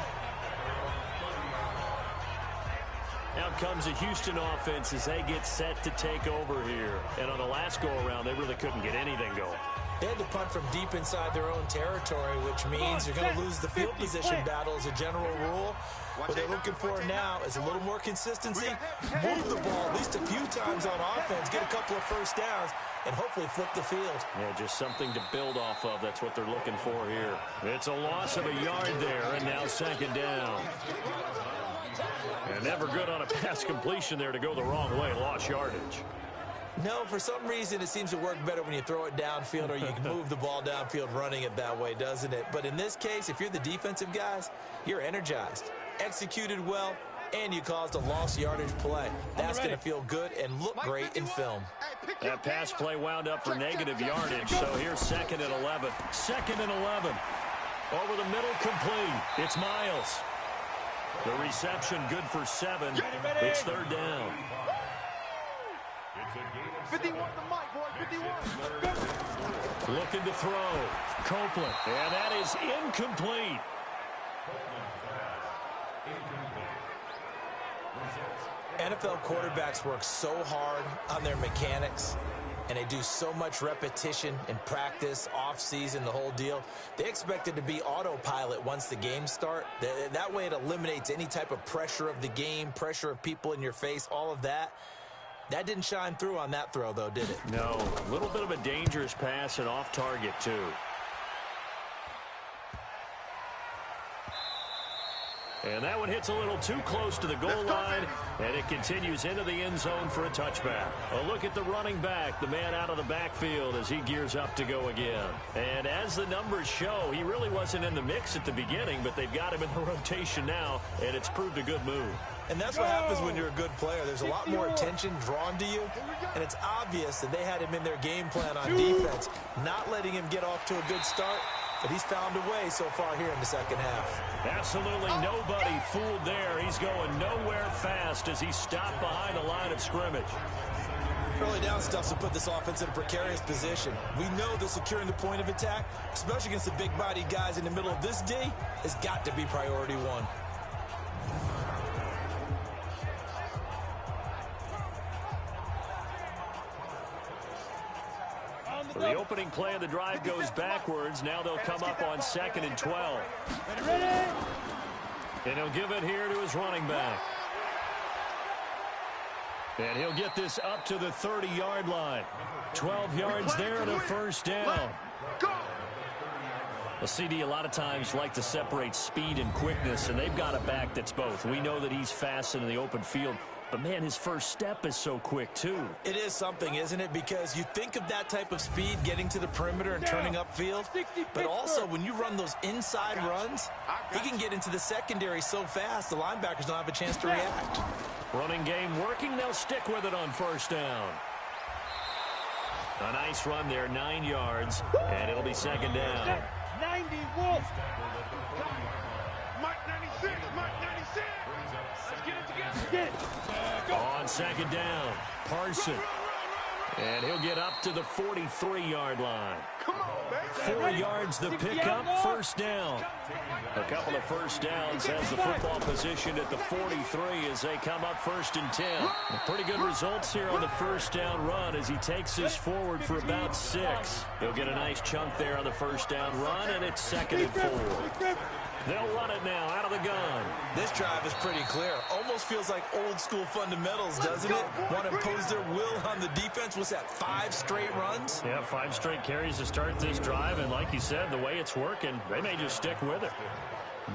Now comes the Houston offense as they get set to take over here. And on the last go-around, they really couldn't get anything going. They had to punt from deep inside their own territory, which means you're going to lose the field position battle as a general rule. What they're looking for now is a little more consistency, move the ball at least a few times on offense, get a couple of first downs, and hopefully flip the field. Yeah, just something to build off of. That's what they're looking for here. It's a loss of a yard there, and now second down. And never good on a pass completion there to go the wrong way. Lost yardage. No, for some reason it seems to work better when you throw it downfield or you can move the ball downfield running it that way, doesn't it? But in this case, if you're the defensive guys, you're energized, executed well, and you caused a lost yardage play. That's going to feel good and look great in film. That pass play wound up for negative yardage, so here's second and 11. Second and 11. Over the middle, complete. It's Miles. The reception good for 7. It's third down. 51 the mic, boys, 51. Looking to throw. Copeland. And that is incomplete. NFL quarterbacks work so hard on their mechanics, and they do so much repetition in practice, off-season, the whole deal. They expect it to be autopilot once the games start. That way it eliminates any type of pressure of the game, pressure of people in your face, all of that. That didn't shine through on that throw, though, did it? No. A little bit of a dangerous pass and off target, too. And that one hits a little too close to the goal line, and it continues into the end zone for a touchback. A look at the running back, the man out of the backfield as he gears up to go again. And as the numbers show, he really wasn't in the mix at the beginning, but they've got him in the rotation now, and it's proved a good move. And that's what happens when you're a good player. There's a lot more attention drawn to you, and it's obvious that they had him in their game plan on defense, not letting him get off to a good start. But he's found a way so far here in the second half. Absolutely nobody fooled there. He's going nowhere fast as he stopped behind the line of scrimmage. Early down stuff to put this offense in a precarious position. We know that securing the point of attack, especially against the big-bodied guys in the middle of this D, has got to be priority one. The opening play of the drive goes backwards. Now they'll come up on 2nd and 12. Ready. And he'll give it here to his running back. And he'll get this up to the 30-yard line. 12 yards there and a first down. Well, CD, a lot of times like to separate speed and quickness, and they've got a back that's both. We know that he's fast in the open field. But, man, his first step is so quick, too. It is something, isn't it? Because you think of that type of speed getting to the perimeter and turning upfield. But also, when you run those inside runs, he can get into the secondary so fast, the linebackers don't have a chance to react. Running game working. They'll stick with it on first down. A nice run there, 9 yards, and it'll be second down. 90 Wolf. Mike 96, Mike 96. Let's get it together. Get it. On second down, Parson. And he'll get up to the 43-yard line. Come on, baby. 4 yards the pickup, first down. A couple of first downs as the football positioned at the 43 as they come up 1st and 10. Pretty good results here on the first down run as he takes this forward for about 6. He'll get a nice chunk there on the first down run, and it's 2nd and 4. They'll run it now out of the gun. This drive is pretty clear. Almost feels like old school fundamentals, doesn't it? Want to impose their will on the defense. What's that, 5 straight runs? Yeah, 5 straight carries to start this drive, and like you said, the way it's working, they may just stick with it.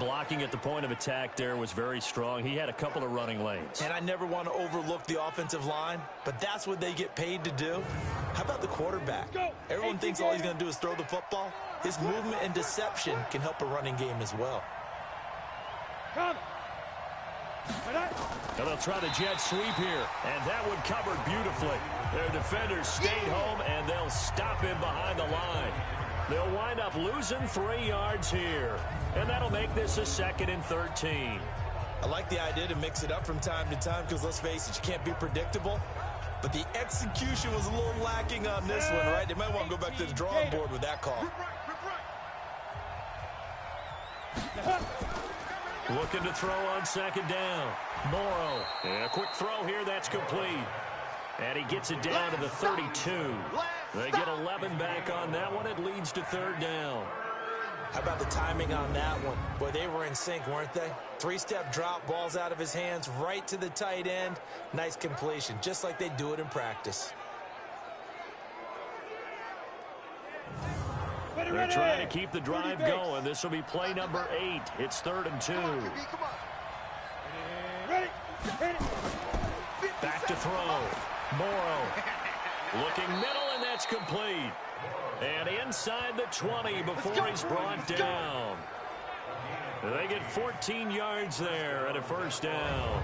Blocking at the point of attack there was very strong. He had a couple of running lanes. And I never want to overlook the offensive line, but that's what they get paid to do. How about the quarterback? Everyone thinks all he's going to do is throw the football. His movement and deception can help a running game as well. Come. And they'll try the jet sweep here, and that one covered beautifully. Their defenders stayed home, and they'll stop him behind the line. They'll wind up losing 3 yards here. And that'll make this a 2nd and 13. I like the idea to mix it up from time to time because, let's face it, you can't be predictable. But the execution was a little lacking on this one, right? They might want to go back to the drawing board with that call. Looking to throw on 2nd down. Morrow. And a quick throw here. That's complete. And he gets it down to the 32. They get 11 back on that one. It leads to 3rd down. How about the timing on that one? Boy, they were in sync, weren't they? 3-step drop, balls out of his hands, right to the tight end. Nice completion, just like they do it in practice. They're trying to keep the drive going. This will be play number 8. It's 3rd and 2. Back to throw. Morrow. Looking middle, and that's complete. And inside the 20 before he's brought down. They get 14 yards there and a 1st down.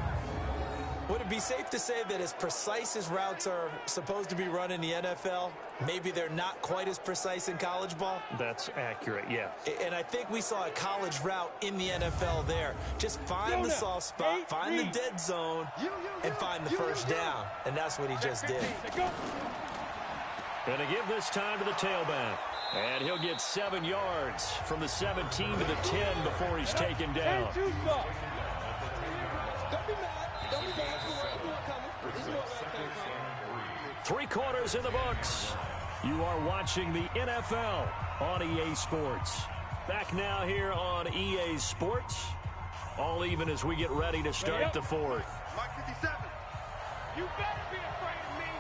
Would it be safe to say that as precise as routes are supposed to be run in the NFL, maybe they're not quite as precise in college ball? That's accurate, yeah. And I think we saw a college route in the NFL there. Just find the soft spot, find the dead zone, and find the 1st down. And that's what he just did. Going to give this time to the tailback. And he'll get 7 yards from the 17 to the 10 before he's taken down. 3 quarters in the books. You are watching the NFL on EA Sports. Back now here on EA Sports. All even as we get ready to start the 4th. Mike 57. You better be afraid of me.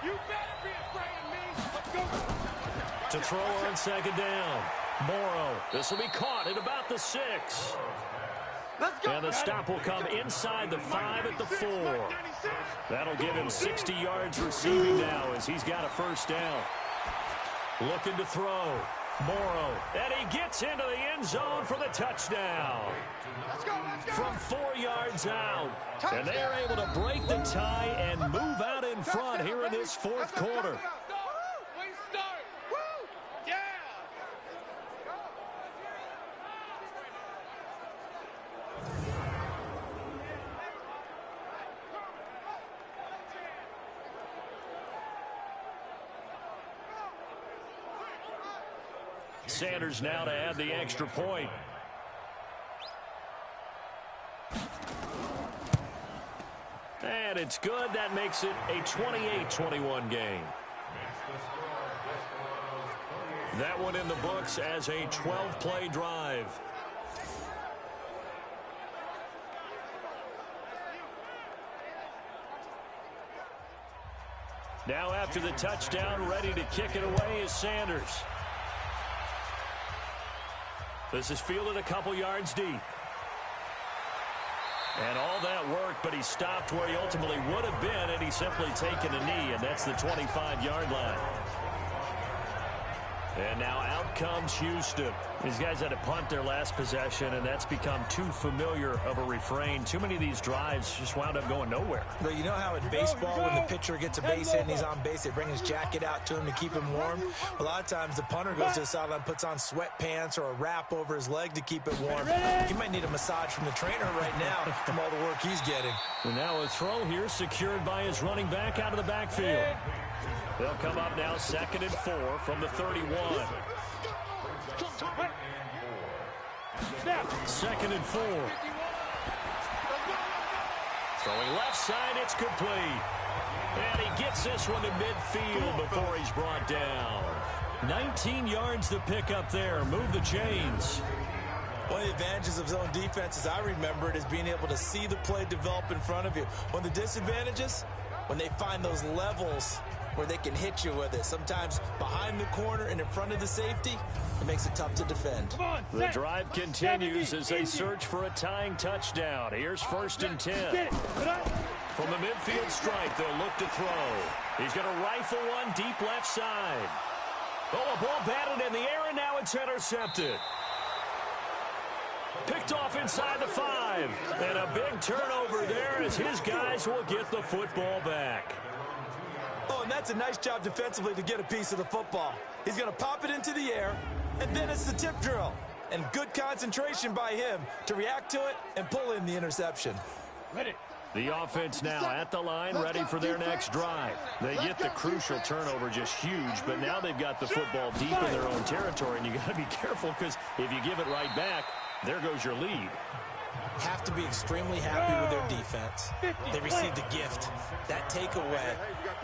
You better be afraid of me. Let's go. To throw on 2nd down. Morrow. This will be caught at about the 6. Let's go. And the stop will come inside the 5 at the 4. That'll give him 60 yards receiving now as he's got a 1st down. Looking to throw. Morrow. And he gets into the end zone for the touchdown. Let's go. From 4 yards out. And they're able to break the tie and move out in front here in this 4th quarter. Sanders now to add the extra point. And it's good. That makes it a 28-21 game. That one in the books as a 12-play drive. Now after the touchdown, ready to kick it away is Sanders. This is fielded a couple yards deep. And all that work, but he stopped where he ultimately would have been, and he's simply taken a knee, and that's the 25-yard line. And now out comes Houston. These guys had to punt their last possession, and that's become too familiar of a refrain. Too many of these drives just wound up going nowhere. But you know how in baseball, when the pitcher gets a base hit and he's on base, they bring his jacket out to him to keep him warm? A lot of times the punter goes to the sideline, puts on sweatpants or a wrap over his leg to keep it warm. He might need a massage from the trainer right now from all the work he's getting. And now a throw here secured by his running back out of the backfield. They'll come up now 2nd and 4 from the 31. 2nd and 4. Throwing left side, it's complete. And he gets this one to midfield before he's brought down. 19 yards to pick up there. Move the chains. One of the advantages of zone defense, as I remember it, is being able to see the play develop in front of you. One of the disadvantages, when they find those levels where they can hit you with it. Sometimes behind the corner and in front of the safety, it makes it tough to defend. The drive continues as they search for a tying touchdown. Here's 1st and 10. From the midfield stripe, they'll look to throw. He's going to rifle one deep left side. Oh, a ball batted in the air, and now it's intercepted. Picked off inside the 5. And a big turnover there as his guys will get the football back. Oh, and that's a nice job defensively to get a piece of the football. He's going to pop it into the air, and then it's the tip drill. And good concentration by him to react to it and pull in the interception. Ready. The offense now at the line, ready for their next drive. They get the crucial turnover, just huge, but now they've got the football deep in their own territory, and you got to be careful because if you give it right back, there goes your lead. Have to be extremely happy with their defense. They received a gift. That takeaway,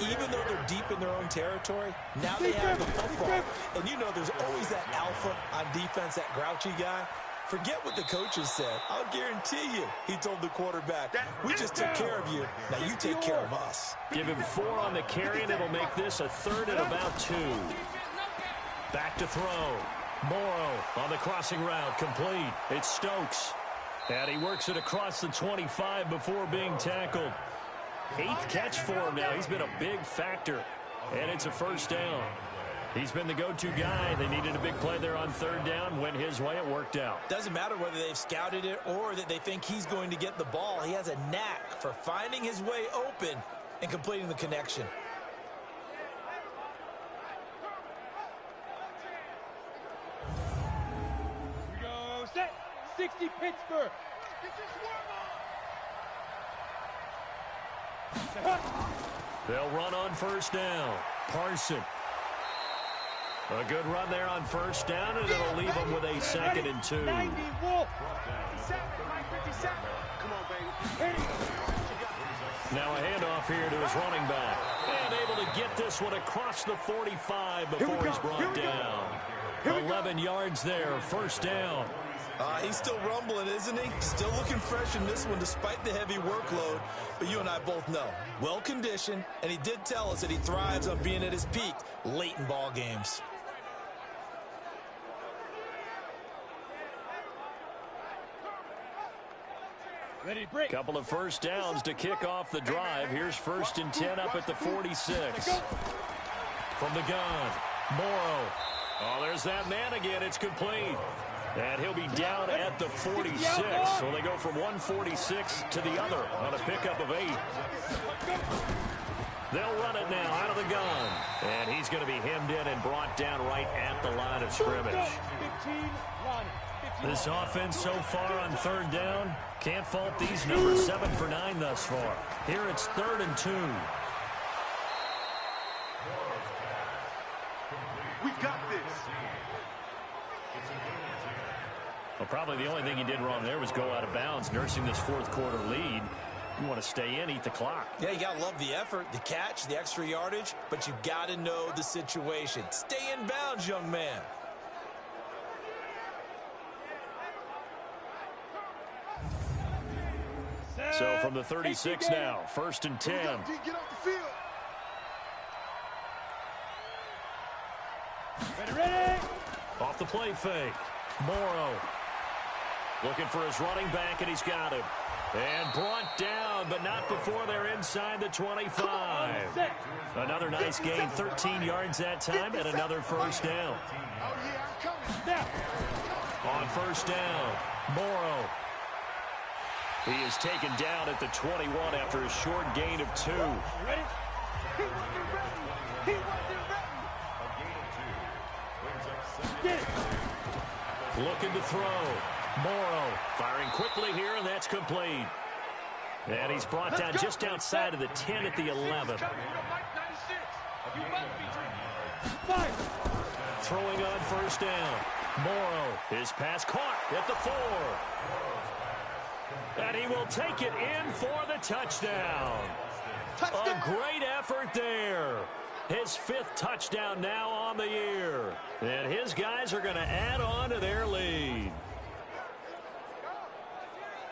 even though they're deep in their own territory, now they have the football. And you know there's always that alpha on defense, that grouchy guy. Forget what the coaches said. I'll guarantee you, he told the quarterback, we just took care of you. Now you take care of us. Give him 4 on the carry, and it'll make this a 3rd and about 2. Back to throw. Morrow on the crossing route, complete. It's Stokes. And he works it across the 25 before being tackled. 8th catch for him now. He's been a big factor. And it's a first down. He's been the go-to guy. They needed a big play there on 3rd down. Went his way. It worked out. Doesn't matter whether they've scouted it or that they think he's going to get the ball. He has a knack for finding his way open and completing the connection. We go set. 60 Pittsburgh. They'll run on first down. Parson. A good run there on first down, and it'll leave them with a 2nd and 2. 90 Wolf. 57. Come on, baby. Now a handoff here to his running back. And able to get this one across the 45 before he's brought down. 11 yards there, first down. He's still rumbling, isn't he? Still looking fresh in this one despite the heavy workload. But you and I both know, well-conditioned, and he did tell us that he thrives on being at his peak late in ball games. Couple of first downs to kick off the drive. Here's 1st and 10 up at the 46. From the gun, Morrow. Oh, there's that man again. It's complete. And he'll be down at the 46. So they go from 146 to the other on a pickup of 8. They'll run it now out of the gun. And he's going to be hemmed in and brought down right at the line of scrimmage. This offense so far on 3rd down, can't fault these numbers. 7 for 9 thus far. Here it's 3rd and 2. We got this. Well, probably the only thing he did wrong there was go out of bounds, nursing this 4th quarter lead. You want to stay in, eat the clock. Yeah, you got to love the effort, the catch, the extra yardage, but you got to know the situation. Stay in bounds, young man. So from the 36 now, 1st and 10. Get off the field. Ready. Off the play fake. Morrow looking for his running back, and he's got him. And brought down, but not before they're inside the 25. Another nice gain, 13 yards that time, and another first down. Oh, yeah, I'm coming. On first down, Morrow. He is taken down at the 21 after a short gain of 2. Ready? He wasn't ready. He wasn't ready. Get it. Looking to throw. Morrow firing quickly here, and that's complete. And he's brought down just outside of the 10 at the 11. Throwing on first down. Morrow, his pass caught at the 4. And he will take it in for the touchdown. A great effort there. His 5th touchdown now on the year. And his guys are going to add on to their lead.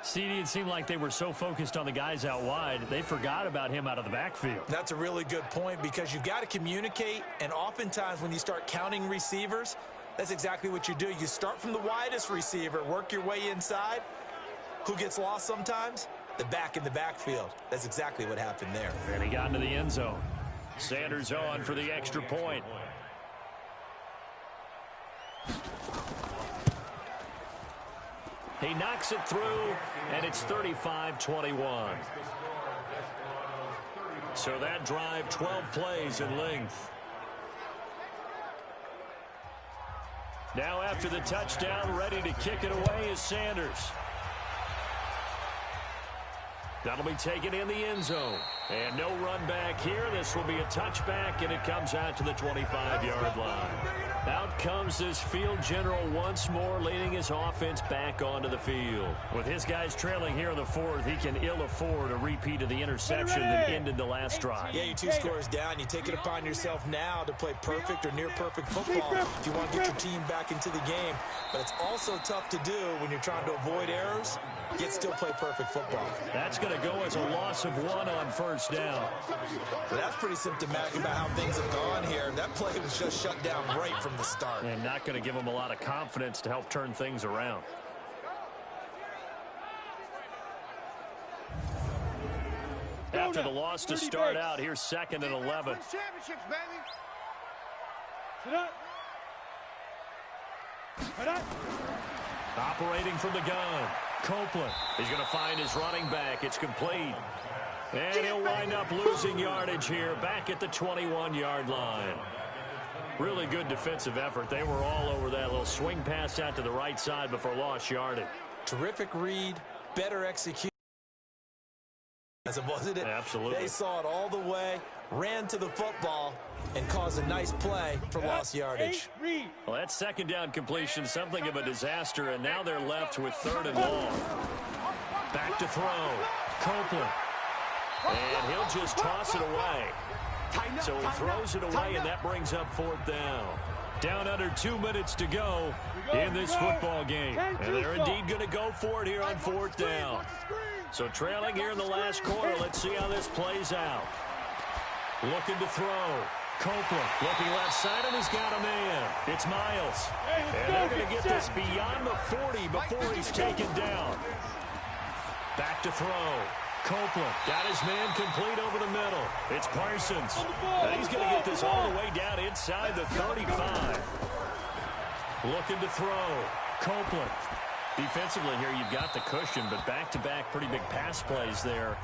CD, it seemed like they were so focused on the guys out wide, they forgot about him out of the backfield. That's a really good point because you've got to communicate, and oftentimes when you start counting receivers, that's exactly what you do. You start from the widest receiver, work your way inside. Who gets lost sometimes? The back in the backfield. That's exactly what happened there. And he got into the end zone. Sanders on for the extra point. He knocks it through, and it's 35-21. So that drive, 12 plays in length. Now after the touchdown, ready to kick it away is Sanders. That'll be taken in the end zone. And no run back here. This will be a touchback, and it comes out to the 25-yard line. Out comes this field general once more, leading his offense back onto the field. With his guys trailing here in the fourth, he can ill afford a repeat of the interception that ended the last drive. Yeah, you're 2 scores down. You take it upon yourself now to play perfect or near-perfect football if you want to get your team back into the game. But it's also tough to do when you're trying to avoid errors, yet still play perfect football. That's going to go as a loss of 1 on first down. So that's pretty symptomatic about how things have gone here. That play was just shut down right from the start. And not going to give them a lot of confidence to help turn things around. After the loss to start out, here's 2nd and 11. Championships, baby. Sit up. Sit up. Operating from the gun, Copeland. He's going to find his running back. It's complete. And he'll wind up losing yardage here back at the 21-yard line. Really good defensive effort. They were all over that little swing pass out to the right side before lost yardage. Terrific read, better execution. As it wasn't it? Absolutely. They saw it all the way, ran to the football, and caused a nice play for lost yardage. Well, that second down completion, something of a disaster, and now they're left with 3rd and long. Back to throw. Copeland. And he'll just toss it away. So he throws it away, and that brings up 4th down. Down under 2 minutes to go in this football game. And they're indeed going to go for it here on 4th down. So trailing here in the last quarter, let's see how this plays out. Looking to throw. Copeland looking left side, and he's got a man. It's Miles. And they're going to get this beyond the 40 before he's taken down. Back to throw. Copeland got his man complete over the middle. It's Parsons. And he's going to get this all the way down inside the 35. Looking to throw. Copeland. Defensively here, you've got the cushion, but back-to-back pretty big pass plays there.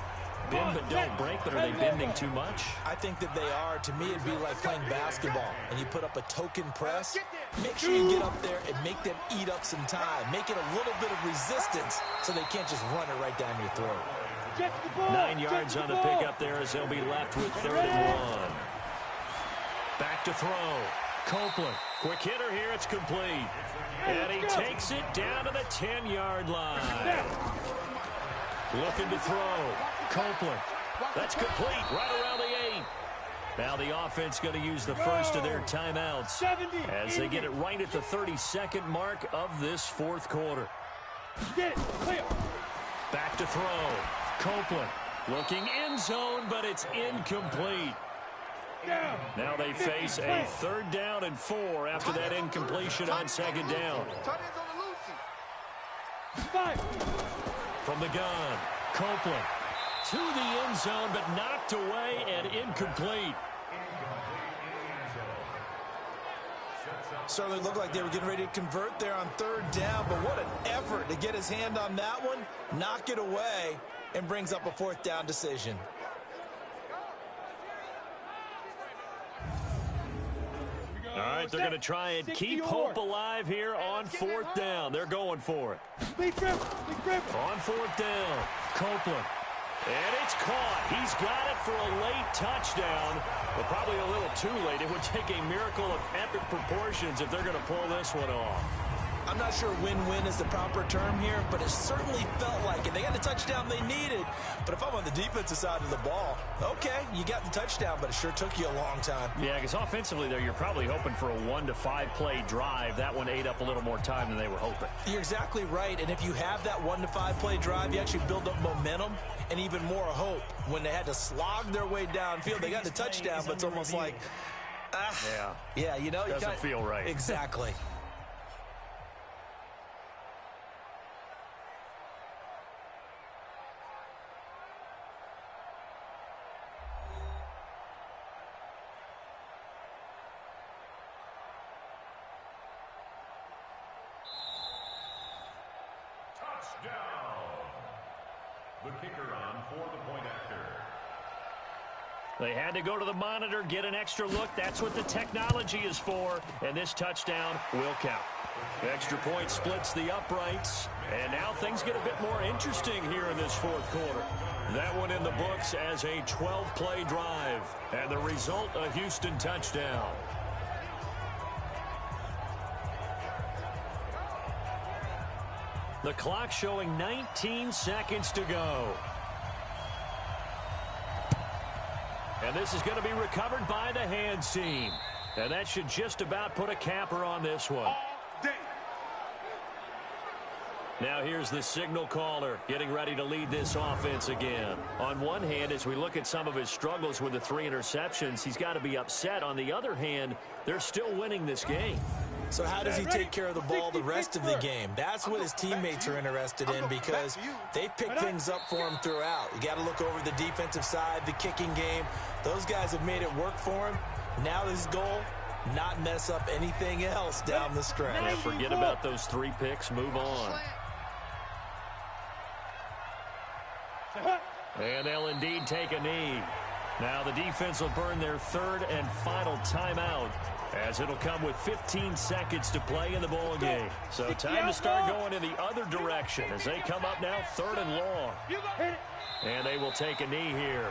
Bend but don't break, but are they bending too much? I think that they are. To me, it'd be like playing basketball, and you put up a token press. Make sure you get up there and make them eat up some time. Make it a little bit of resistance so they can't just run it right down your throat. 9 yards on the pickup there as they'll be left with 3rd and 1. Back to throw. Copeland. Quick hitter here. It's complete. And he takes it down to the 10-yard line. Looking to throw. Copeland. That's complete right around the 8. Now the offense going to use the first of their timeouts as they get it right at the 32nd mark of this 4th quarter. Back to throw. Copeland looking end zone, but it's incomplete. Now they face a 3rd down and 4 after that incompletion on 2nd down. From the gun, Copeland to the end zone, but knocked away and incomplete. Certainly looked like they were getting ready to convert there on 3rd down, but what an effort to get his hand on that one, knock it away, and brings up a 4th down decision. All right, they're going to try and keep hope alive here on 4th down. They're going for it. On 4th down, Copeland. And it's caught. He's got it for a late touchdown, but probably a little too late. It would take a miracle of epic proportions if they're going to pull this one off. I'm not sure win-win is the proper term here, but it certainly felt like it. They got the touchdown they needed, but if I'm on the defensive side of the ball, okay, you got the touchdown, but it sure took you a long time. Yeah, because offensively there, you're probably hoping for a 1 to 5 play drive. That one ate up a little more time than they were hoping. You're exactly right, and if you have that 1 to 5 play drive, you actually build up momentum and even more hope. When they had to slog their way downfield, they got the touchdown, but it's almost like, yeah, you know, doesn't feel right. Exactly. The kicker on for the point after. They had to go to the monitor, get an extra look. That's what the technology is for, and this touchdown will count. Extra point splits the uprights, and now things get a bit more interesting here in this fourth quarter. That one in the books as a 12-play drive, and the result, a Houston touchdown. The clock showing 19 seconds to go. And this is going to be recovered by the hands team. And that should just about put a capper on this one. Now here's the signal caller getting ready to lead this offense again. On one hand, as we look at some of his struggles with the 3 interceptions, he's got to be upset. On the other hand, they're still winning this game. So how does he take care of the ball the rest of the game? That's what his teammates are interested in, because they pick things up for him throughout. You got to look over the defensive side, the kicking game. Those guys have made it work for him. Now his goal, not mess up anything else down the stretch. Yeah, forget about those 3 picks. Move on. And they'll indeed take a knee. Now the defense will burn their 3rd and final timeout, as it'll come with 15 seconds to play in the ball game. So time to start going in the other direction as they come up now 3rd and long. And they will take a knee here.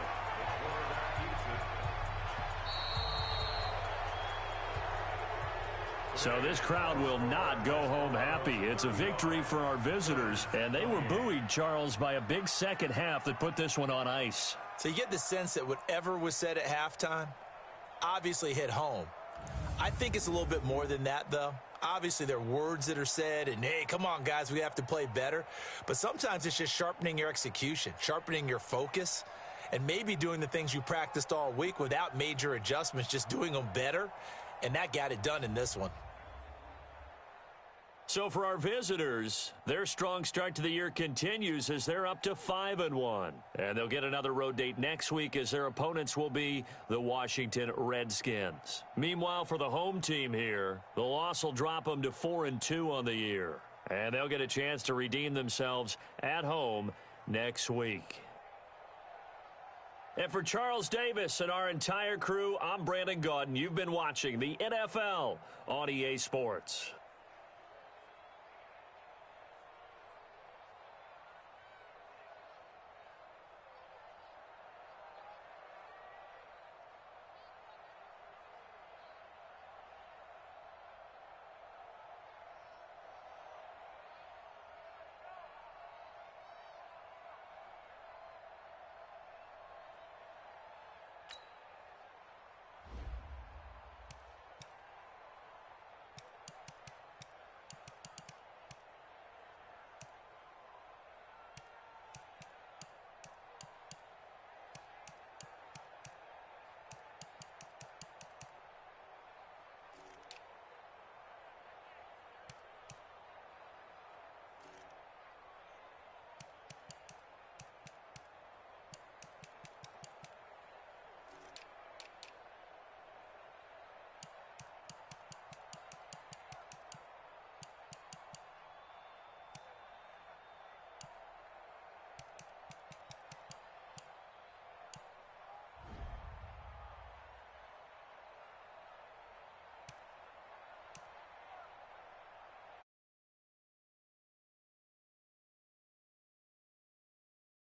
So this crowd will not go home happy. It's a victory for our visitors, and they were buoyed, Charles, by a big second half that put this one on ice. So you get the sense that whatever was said at halftime obviously hit home. I think it's a little bit more than that, though. Obviously, there are words that are said, and, hey, come on, guys, we have to play better. But sometimes it's just sharpening your execution, sharpening your focus, and maybe doing the things you practiced all week without major adjustments, just doing them better. And that got it done in this one. So for our visitors, their strong start to the year continues as they're up to 5-1. And they'll get another road date next week as their opponents will be the Washington Redskins. Meanwhile, for the home team here, the loss will drop them to 4-2 on the year. And they'll get a chance to redeem themselves at home next week. And for Charles Davis and our entire crew, I'm Brandon Gaudin. You've been watching the NFL on EA Sports.